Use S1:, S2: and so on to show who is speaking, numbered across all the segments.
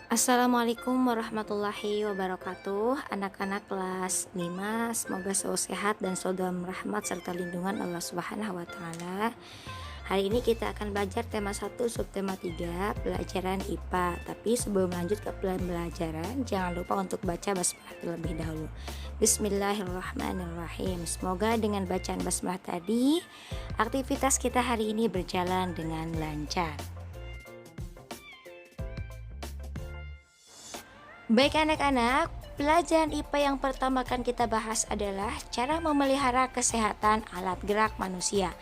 S1: Assalamualaikum warahmatullahi wabarakatuh. Anak-anak kelas 5, semoga selalu sehat dan selalu dalam rahmat serta lindungan Allah Subhanahu wa taala. Hari ini kita akan belajar tema 1 subtema 3 pelajaran IPA. Tapi sebelum lanjut ke pembelajaran, jangan lupa untuk baca basmalah terlebih dahulu. Bismillahirrahmanirrahim. Semoga dengan bacaan basmalah tadi aktivitas kita hari ini berjalan dengan lancar. Baik anak-anak, pelajaran IPA yang pertama akan kita bahas adalah cara memelihara kesehatan alat gerak manusia.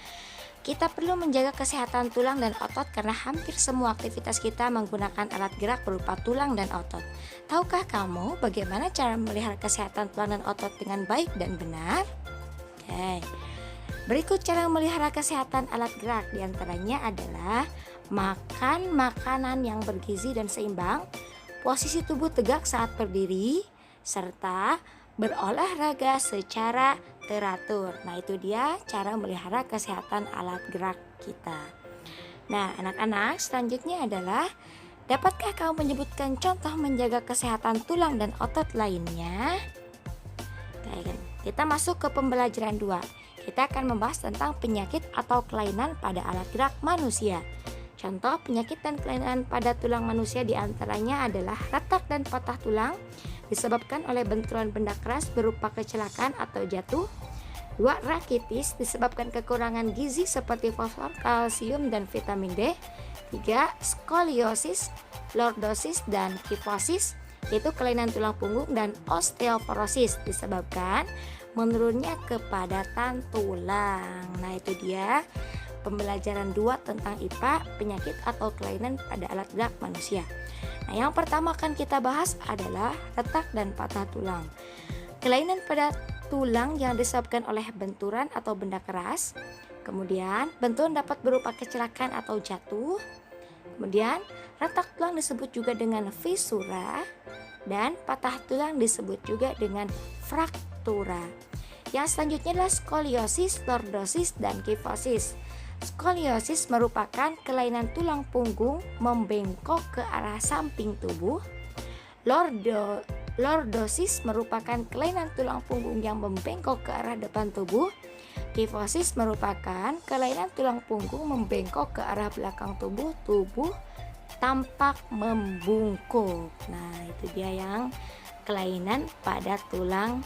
S1: Kita perlu menjaga kesehatan tulang dan otot karena hampir semua aktivitas kita menggunakan alat gerak berupa tulang dan otot. Tahukah kamu bagaimana cara memelihara kesehatan tulang dan otot dengan baik dan benar? Oke. Berikut cara memelihara kesehatan alat gerak, diantaranya adalah makan makanan yang bergizi dan seimbang, posisi tubuh tegak saat berdiri, serta berolahraga secara teratur. Nah, itu dia cara memelihara kesehatan alat gerak kita. Nah, anak-anak, selanjutnya adalah dapatkah kamu menyebutkan contoh menjaga kesehatan tulang dan otot lainnya? Oke, kita masuk ke pembelajaran 2. Kita akan membahas tentang penyakit atau kelainan pada alat gerak manusia. Contoh penyakit dan kelainan pada tulang manusia diantaranya adalah retak dan patah tulang disebabkan oleh benturan benda keras berupa kecelakaan atau jatuh. 2. Rakitis disebabkan kekurangan gizi seperti fosfor, kalsium, dan vitamin D. 3. Skoliosis, lordosis, dan kifosis yaitu kelainan tulang punggung, dan osteoporosis disebabkan menurunnya kepadatan tulang. Nah, itu dia pembelajaran 2 tentang IPA, penyakit atau kelainan pada alat gerak manusia. Nah, yang pertama akan kita bahas adalah retak dan patah tulang. Kelainan pada tulang yang disebabkan oleh benturan atau benda keras. Kemudian, benturan dapat berupa kecelakaan atau jatuh. Kemudian, retak tulang disebut juga dengan fisura, dan patah tulang disebut juga dengan fraktura. Yang selanjutnya adalah skoliosis, lordosis, dan kifosis. Skoliosis merupakan kelainan tulang punggung membengkok ke arah samping tubuh. Lordosis merupakan kelainan tulang punggung yang membengkok ke arah depan tubuh. Kifosis merupakan kelainan tulang punggung membengkok ke arah belakang tubuh. Tubuh tampak membungkuk. Nah, itu dia yang kelainan pada tulang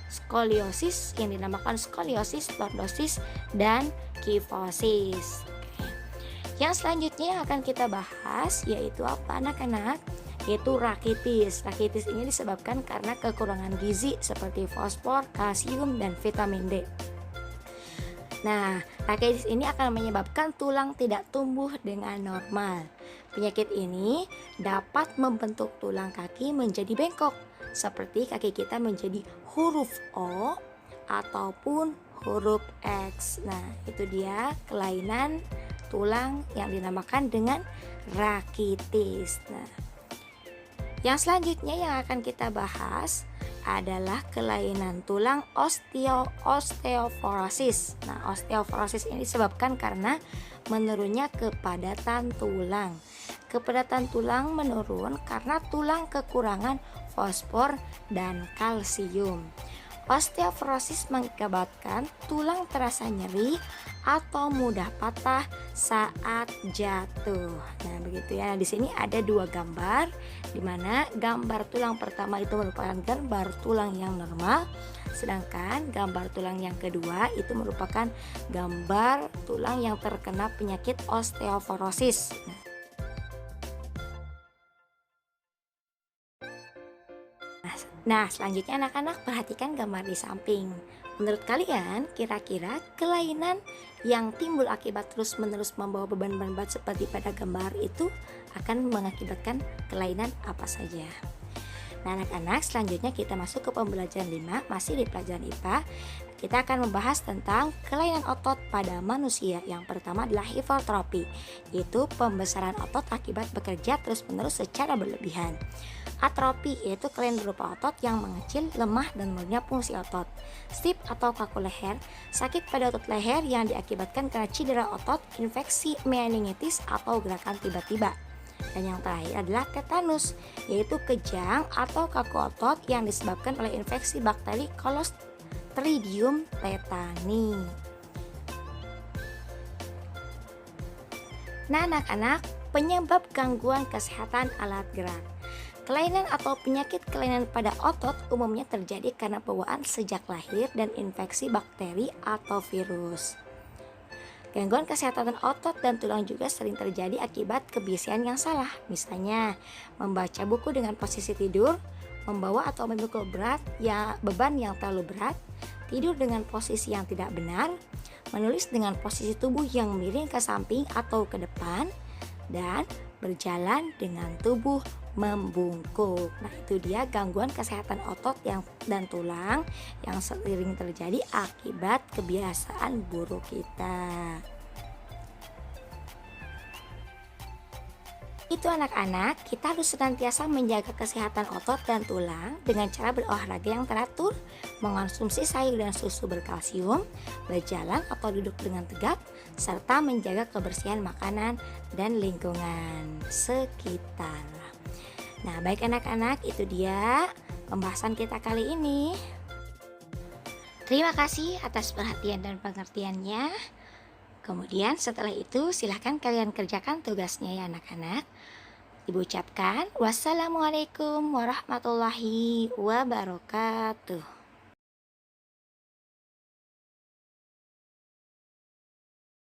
S1: skoliosis yang dinamakan skoliosis, lordosis, dan kifosis. Oke. Yang selanjutnya yang akan kita bahas yaitu apa anak-anak? Yaitu rakitis. Rakitis ini disebabkan karena kekurangan gizi seperti fosfor, kalsium, dan vitamin D. Nah, rakitis ini akan menyebabkan tulang tidak tumbuh dengan normal. Penyakit ini dapat membentuk tulang kaki menjadi bengkok, seperti kaki kita menjadi huruf O ataupun huruf X. Nah, itu dia kelainan tulang yang dinamakan dengan rakitis. Nah, yang selanjutnya yang akan kita bahas adalah kelainan tulang osteoporosis. Nah, osteoporosis ini disebabkan karena menurunnya kepadatan tulang. Kepadatan tulang menurun karena tulang kekurangan fosfor dan kalsium. Osteoporosis mengakibatkan tulang terasa nyeri atau mudah patah saat jatuh. Nah, begitu ya. Nah, di sini ada 2 gambar, di mana gambar tulang pertama itu merupakan gambar tulang yang normal, sedangkan gambar tulang yang kedua itu merupakan gambar tulang yang terkena penyakit osteoporosis. Nah, selanjutnya anak-anak perhatikan gambar di samping. Menurut kalian, kira-kira kelainan yang timbul akibat terus-menerus membawa beban berat seperti pada gambar itu akan mengakibatkan kelainan apa saja? Nah, anak-anak, selanjutnya kita masuk ke pembelajaran 5, masih di pelajaran IPA. Kita akan membahas tentang kelainan otot pada manusia. Yang pertama adalah hipertrofi, yaitu pembesaran otot akibat bekerja terus-menerus secara berlebihan. Atrofi yaitu kelainan berupa otot yang mengecil, lemah, dan menurunnya fungsi otot. Stip atau kaku leher, sakit pada otot leher yang diakibatkan karena cedera otot, infeksi meningitis, atau gerakan tiba-tiba. Dan yang terakhir adalah tetanus, yaitu kejang atau kaku otot yang disebabkan oleh infeksi bakteri Clostridium tetani. Nah anak-anak, penyebab gangguan kesehatan alat gerak. Kelainan atau penyakit kelainan pada otot umumnya terjadi karena bawaan sejak lahir dan infeksi bakteri atau virus. Gangguan kesehatan otot dan tulang juga sering terjadi akibat kebiasaan yang salah. Misalnya, membaca buku dengan posisi tidur, membawa atau memikul beban yang terlalu berat, tidur dengan posisi yang tidak benar, menulis dengan posisi tubuh yang miring ke samping atau ke depan, dan berjalan dengan tubuh membungkuk. Nah, itu dia gangguan kesehatan otot dan tulang yang sering terjadi akibat kebiasaan buruk kita. Itu anak-anak, kita harus senantiasa menjaga kesehatan otot dan tulang dengan cara berolahraga yang teratur, mengonsumsi sayur dan susu berkalsium, berjalan atau duduk dengan tegak, serta menjaga kebersihan makanan dan lingkungan sekitar. Nah, baik anak-anak, itu dia pembahasan kita kali ini. Terima kasih atas perhatian dan pengertiannya. Kemudian setelah itu silahkan kalian kerjakan tugasnya ya anak-anak. Ibu ucapkan wassalamualaikum warahmatullahi wabarakatuh.